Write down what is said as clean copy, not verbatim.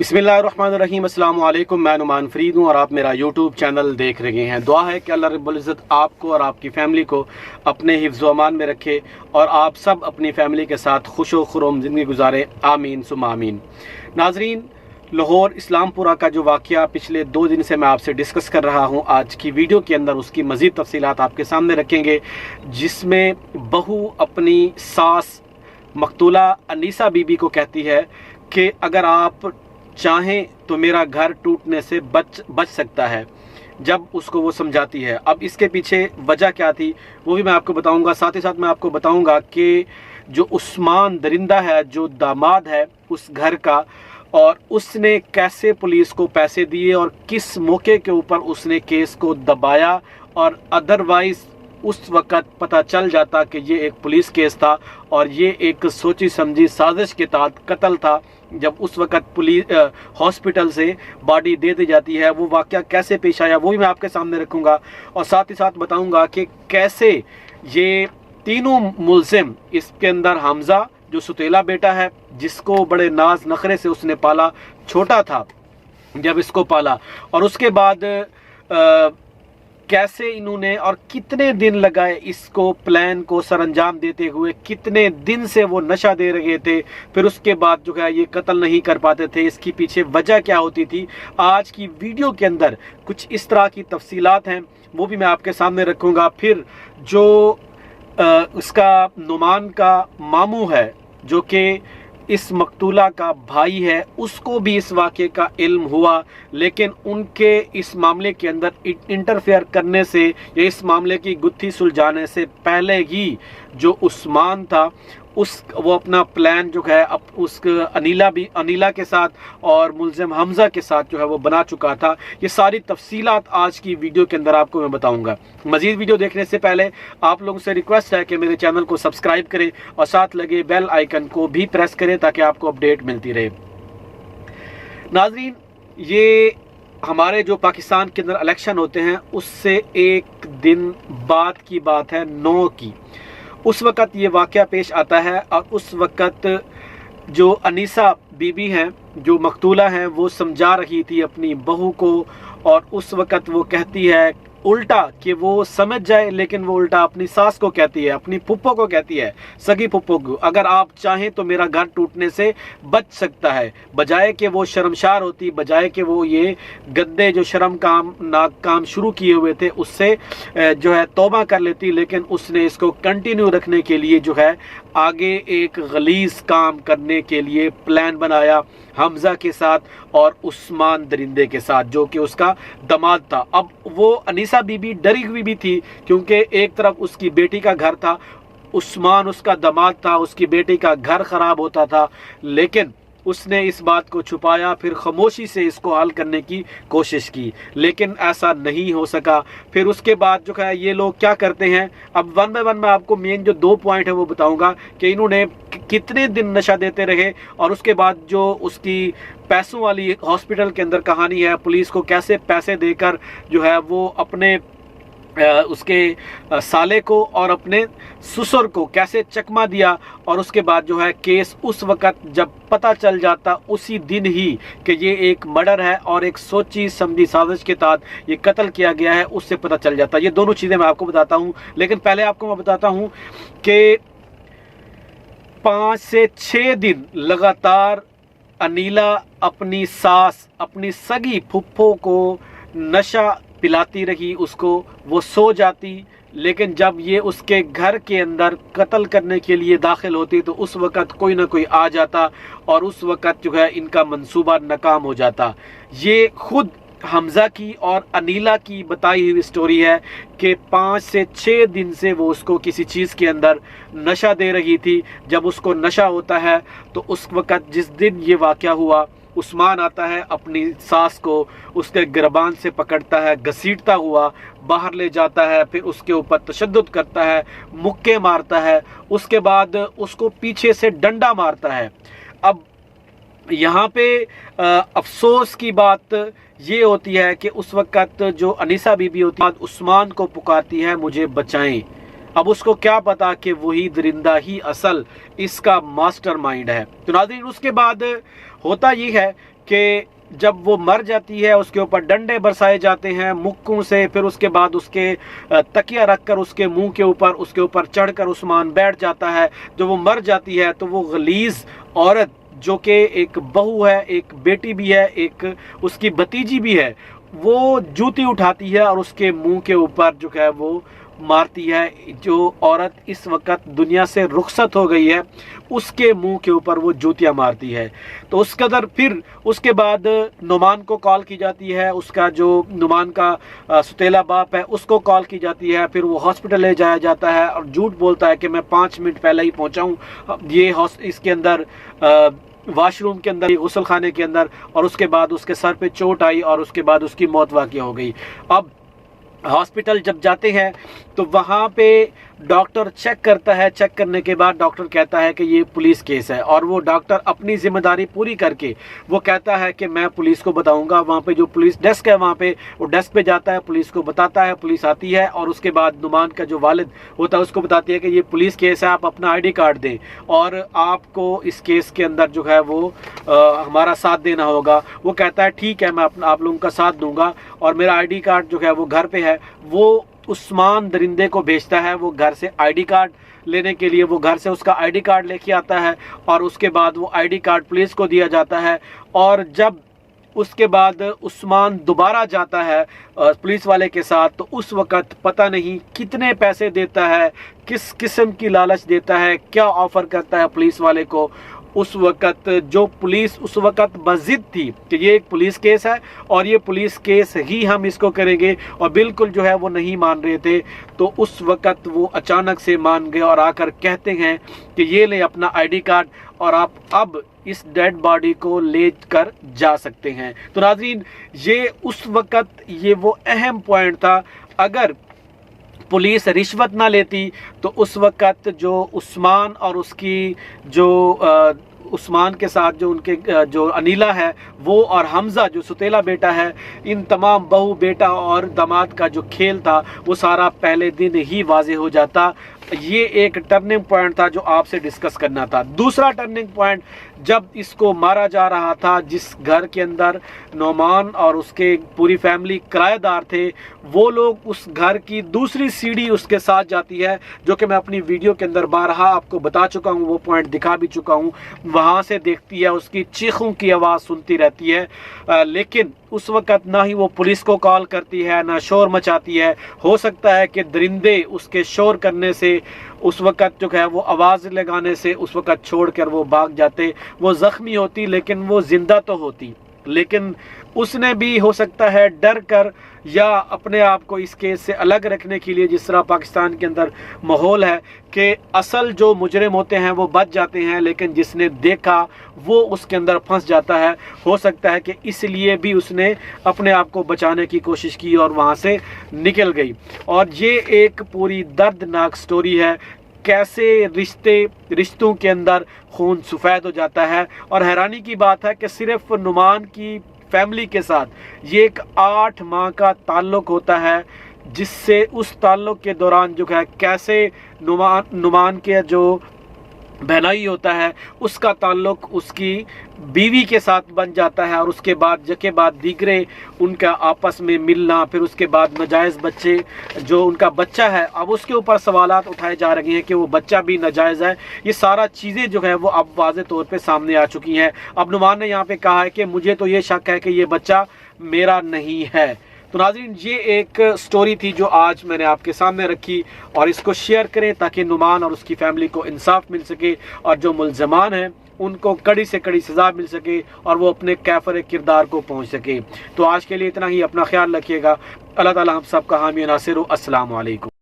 बिस्मिल्लाहिर्रहमानिर्रहीम, अस्सलाम वालेकुम। मैं नुमान फरीद हूँ और आप मेरा यूट्यूब चैनल देख रहे हैं। दुआ है कि अल्लाह रब्बुल इज़्ज़त आपको और आपकी फ़ैमिली को अपने हिफ्ज़ व अमान में रखे और आप सब अपनी फ़ैमिली के साथ खुश व खुर्रम ज़िंदगी गुजारें। आमीन सुम्मा आमीन। नाज़रीन, लाहौर इस्लामपुरा का जो वाक़या पिछले 2 दिन से मैं आपसे डिस्कस कर रहा हूँ, आज की वीडियो के अंदर उसकी मज़ीद तफ़सीलात आपके सामने रखेंगे, जिसमें बहू अपनी सास मकतूला अनीसा बीबी को कहती है कि अगर आप चाहें तो मेरा घर टूटने से बच सकता है, जब उसको वो समझाती है। अब इसके पीछे वजह क्या थी वो भी मैं आपको बताऊंगा। साथ ही साथ मैं आपको बताऊंगा कि जो उस्मान दरिंदा है, जो दामाद है उस घर का, और उसने कैसे पुलिस को पैसे दिए और किस मौके के ऊपर उसने केस को दबाया, और अदरवाइज़ उस वक़्त पता चल जाता कि ये एक पुलिस केस था और ये एक सोची समझी साजिश के तहत कत्ल था। जब उस वक़्त पुलिस हॉस्पिटल से बॉडी दे दी जाती है, वो वाक़या कैसे पेश आया वो भी मैं आपके सामने रखूँगा। और साथ ही साथ बताऊँगा कि कैसे ये तीनों मुल्ज़िम, इसके अंदर हमज़ा जो सुतेला बेटा है, जिसको बड़े नाज नखरे से उसने पाला, छोटा था जब इसको पाला, और उसके बाद कैसे इन्होंने और कितने दिन लगाए इसको प्लान को सरअंजाम देते हुए, कितने दिन से वो नशा दे रहे थे, फिर उसके बाद जो है ये कत्ल नहीं कर पाते थे, इसकी पीछे वजह क्या होती थी। आज की वीडियो के अंदर कुछ इस तरह की तफसीलात हैं, वो भी मैं आपके सामने रखूँगा। फिर जो उसका नुमान का मामू है, जो कि इस मकतूला का भाई है, उसको भी इस वाक़े का इल्म हुआ, लेकिन उनके इस मामले के अंदर इंटरफेयर करने से या इस मामले की गुत्थी सुलझाने से पहले ही जो उस्मान था वो अपना प्लान जो है उस अनीला के साथ और मुल्ज़िम हमज़ा के साथ जो है वो बना चुका था। ये सारी तफसीलात आज की वीडियो के अंदर आपको मैं बताऊंगा। मज़ीद वीडियो देखने से पहले आप लोगों से रिक्वेस्ट है कि मेरे चैनल को सब्सक्राइब करें और साथ लगे बेल आइकन को भी प्रेस करें ताकि आपको अपडेट मिलती रहे। नाज़रीन, ये हमारे जो पाकिस्तान के अंदर इलेक्शन होते हैं उससे एक दिन बाद की बात है, 9 की। उस वक़्त ये वाक़या पेश आता है और उस वक़्त जो अनीसा बीबी हैं, जो मकतूला हैं, वो समझा रही थी अपनी बहू को, और उस वक़्त वो कहती है उल्टा कि वो समझ जाए, लेकिन वो उल्टा अपनी सास को कहती है, अपनी फुप्पो को कहती है, सगी फुप्पो को, अगर आप चाहें तो मेरा घर टूटने से बच सकता है। बजाय कि वो शर्मशार होती, बजाय कि वो ये गंदे जो शर्म काम शुरू किए हुए थे उससे जो है तौबा कर लेती, लेकिन उसने इसको कंटिन्यू रखने के लिए जो है आगे एक गलीज़ काम करने के लिए प्लान बनाया हमज़ा के साथ और उस्मान दरिंदे के साथ, जो कि उसका दामाद था। अब वो अनीसा बीबी डरी हुई भी थी, क्योंकि एक तरफ उसकी बेटी का घर था, उस्मान उसका दामाद था, उसकी बेटी का घर ख़राब होता था, लेकिन उसने इस बात को छुपाया, फिर खामोशी से इसको हल करने की कोशिश की, लेकिन ऐसा नहीं हो सका। फिर उसके बाद जो है ये लोग क्या करते हैं, अब वन बाय वन मैं आपको मेन जो 2 पॉइंट है वो बताऊंगा कि इन्होंने कितने दिन नशा देते रहे, और उसके बाद जो उसकी पैसों वाली हॉस्पिटल के अंदर कहानी है, पुलिस को कैसे पैसे देकर जो है वो अपने उसके साले को और अपने ससुर को कैसे चकमा दिया, और उसके बाद जो है केस उस वक़्त जब पता चल जाता उसी दिन ही कि ये एक मर्डर है और एक सोची समझी साजिश के तहत ये कत्ल किया गया है, उससे पता चल जाता। ये दोनों चीज़ें मैं आपको बताता हूँ, लेकिन पहले आपको मैं बताता हूँ कि 5 से 6 दिन लगातार अनीला अपनी सास, अपनी सगी फुप्पो को नशा पिलाती रही उसको, वो सो जाती, लेकिन जब ये उसके घर के अंदर कत्ल करने के लिए दाखिल होती तो उस वक़्त कोई ना कोई आ जाता और उस वक़्त जो है इनका मंसूबा नाकाम हो जाता। ये खुद हमज़ा की और अनीला की बताई हुई स्टोरी है कि 5 से 6 दिन से वो उसको किसी चीज़ के अंदर नशा दे रही थी। जब उसको नशा होता है तो उस वक़्त जिस दिन ये वाक़या हुआ, उस्मान आता है, अपनी सास को उसके गिरबान से पकड़ता है, घसीटता हुआ बाहर ले जाता है, फिर उसके ऊपर तशद्दुद करता है, मुक्के मारता है, उसके बाद उसको पीछे से डंडा मारता है। अब यहाँ पे अफसोस की बात ये होती है कि उस वक़्त जो अनीसा बीबी होती है उस्मान को पुकारती है, मुझे बचाएं। अब उसको क्या पता कि वही दरिंदा ही असल इसका मास्टरमाइंड है। तो नाज़रीन, उसके बाद होता ये है کہ جب وہ مر جاتی ہے اس کے اوپر ڈنڈے برسائے جاتے ہیں مکوں سے، پھر اس کے بعد اس کے تکیہ رکھ کر اس کے منہ کے اوپر چڑھ کر عثمان بیٹھ جاتا ہے۔ جب وہ مر جاتی ہے تو وہ غلیظ عورت جو کہ ایک بہو ہے، ایک بیٹی بھی ہے، ایک اس کی بھتیجی بھی ہے، وہ جوتی اٹھاتی ہے اور اس کے منہ کے اوپر جو ہے وہ مارتی ہے۔ جو عورت اس وقت دنیا سے رخصت ہو گئی ہے اس کے منہ کے اوپر وہ جوتیاں مارتی ہے۔ تو اس قدر پھر اس کے بعد نعمان کو کال کی جاتی ہے، اس کا جو نعمان کا ستیلا باپ ہے اس کو کال کی جاتی ہے، پھر وہ ہاسپٹل لے جایا جاتا ہے اور جھوٹ بولتا ہے کہ میں 5 منٹ پہلے ہی پہنچا ہوں، یہ اس کے اندر واش روم کے اندر، غسل خانے کے اندر، اور اس کے بعد اس کے سر پہ چوٹ آئی اور اس کے بعد اس کی موت واقع ہو گئی۔ اب ہاسپٹل جب جاتے ہیں تو وہاں پہ ڈاکٹر چیک کرتا ہے، چیک کرنے کے بعد ڈاکٹر کہتا ہے کہ یہ پولیس کیس ہے، اور وہ ڈاکٹر اپنی ذمہ داری پوری کر کے وہ کہتا ہے کہ میں پولیس کو بتاؤں گا۔ وہاں پہ جو پولیس ڈیسک ہے وہاں پہ وہ ڈیسک پہ جاتا ہے، پولیس کو بتاتا ہے، پولیس آتی ہے اور اس کے بعد نعمان کا جو والد ہوتا ہے اس کو بتاتی ہے کہ یہ پولیس کیس ہے، آپ اپنا ID کارڈ دیں اور آپ کو اس کیس کے اندر جو ہے وہ ہمارا ساتھ دینا ہوگا۔ وہ کہتا ہے ٹھیک ہے میں آپ لوگوں کا ساتھ دوں گا، اور میرا ID کارڈ جو ہے وہ گھر پہ ہے۔ وہ عثمان درندے کو بھیجتا ہے، وہ گھر سے ID کارڈ لینے کے لیے، وہ گھر سے اس کا ID کارڈ لے کے آتا ہے، اور اس کے بعد وہ ID کارڈ پولیس کو دیا جاتا ہے۔ اور جب اس کے بعد عثمان دوبارہ جاتا ہے پولیس والے کے ساتھ، تو اس وقت پتہ نہیں کتنے پیسے دیتا ہے، کس قسم کی لالچ دیتا ہے، کیا آفر کرتا ہے پولیس والے کو۔ اس وقت جو پولیس اس وقت بضد تھی کہ یہ ایک پولیس کیس ہے اور یہ پولیس کیس ہی ہم اس کو کریں گے، اور بالکل جو ہے وہ نہیں مان رہے تھے، تو اس وقت وہ اچانک سے مان گئے اور آ کر کہتے ہیں کہ یہ لے اپنا ID کارڈ اور آپ اب اس ڈیڈ باڈی کو لے کر جا سکتے ہیں۔ تو ناظرین، یہ اس وقت یہ وہ اہم پوائنٹ تھا۔ اگر پولیس رشوت نہ لیتی تو اس وقت جو عثمان اور اس کی جو عثمان کے ساتھ جو ان کے جو انیلا ہے وہ اور حمزہ جو ستیلا بیٹا ہے، ان تمام بہو بیٹا اور داماد کا جو کھیل تھا وہ سارا پہلے دن ہی واضح ہو جاتا۔ یہ ایک ٹرننگ پوائنٹ تھا جو آپ سے ڈسکس کرنا تھا۔ دوسرا ٹرننگ پوائنٹ، جب اس کو مارا جا رہا تھا، جس گھر کے اندر نعمان اور اس کے پوری فیملی کرایہ دار تھے، وہ لوگ اس گھر کی دوسری سیڑھی اس کے ساتھ جاتی ہے، جو کہ میں اپنی ویڈیو کے اندر بارہا آپ کو بتا چکا ہوں، وہ پوائنٹ دکھا بھی چکا ہوں۔ وہاں سے دیکھتی ہے، اس کی چیخوں کی آواز سنتی رہتی ہے، لیکن اس وقت نہ ہی وہ پولیس کو کال کرتی ہے نہ شور مچاتی ہے۔ ہو سکتا ہے کہ درندے اس کے شور کرنے سے، اس وقت جو ہے وہ آواز لگانے سے اس وقت چھوڑ کر وہ بھاگ جاتے۔ وہ زخمی ہوتی لیکن وہ زندہ تو ہوتی، لیکن اس نے بھی ہو سکتا ہے ڈر کر یا اپنے آپ کو اس کیس سے الگ رکھنے کے لیے، جس طرح پاکستان کے اندر ماحول ہے کہ اصل جو مجرم ہوتے ہیں وہ بچ جاتے ہیں، لیکن جس نے دیکھا وہ اس کے اندر پھنس جاتا ہے۔ ہو سکتا ہے کہ اس لیے بھی اس نے اپنے آپ کو بچانے کی کوشش کی اور وہاں سے نکل گئی۔ اور یہ ایک پوری دردناک سٹوری ہے، کیسے رشتوں کے اندر خون سفید ہو جاتا ہے۔ اور حیرانی کی بات ہے کہ صرف نعمان کی فیملی کے ساتھ یہ ایک 8 ماہ کا تعلق ہوتا ہے، جس سے اس تعلق کے دوران جو ہے کیسے نعمان کے جو بہنائی ہوتا ہے اس کا تعلق اس کی بیوی کے ساتھ بن جاتا ہے، اور اس کے بعد دیگرے ان کا آپس میں ملنا، پھر اس کے بعد ناجائز بچے جو ان کا بچہ ہے، اب اس کے اوپر سوالات اٹھائے جا رہے ہیں کہ وہ بچہ بھی ناجائز ہے۔ یہ سارا چیزیں جو ہے وہ اب واضح طور پہ سامنے آ چکی ہیں۔ اب نعمان نے یہاں پہ کہا ہے کہ مجھے تو یہ شک ہے کہ یہ بچہ میرا نہیں ہے۔ تو ناظرین، یہ ایک سٹوری تھی جو آج میں نے آپ کے سامنے رکھی، اور اس کو شیئر کریں تاکہ نعمان اور اس کی فیملی کو انصاف مل سکے، اور جو ملزمان ہیں ان کو کڑی سے کڑی سزا مل سکے، اور وہ اپنے کیفر کردار کو پہنچ سکے۔ تو آج کے لیے اتنا ہی، اپنا خیال رکھیے گا۔ اللہ تعالی ہم سب کا حامی و ناصر ہو۔ السلام علیکم۔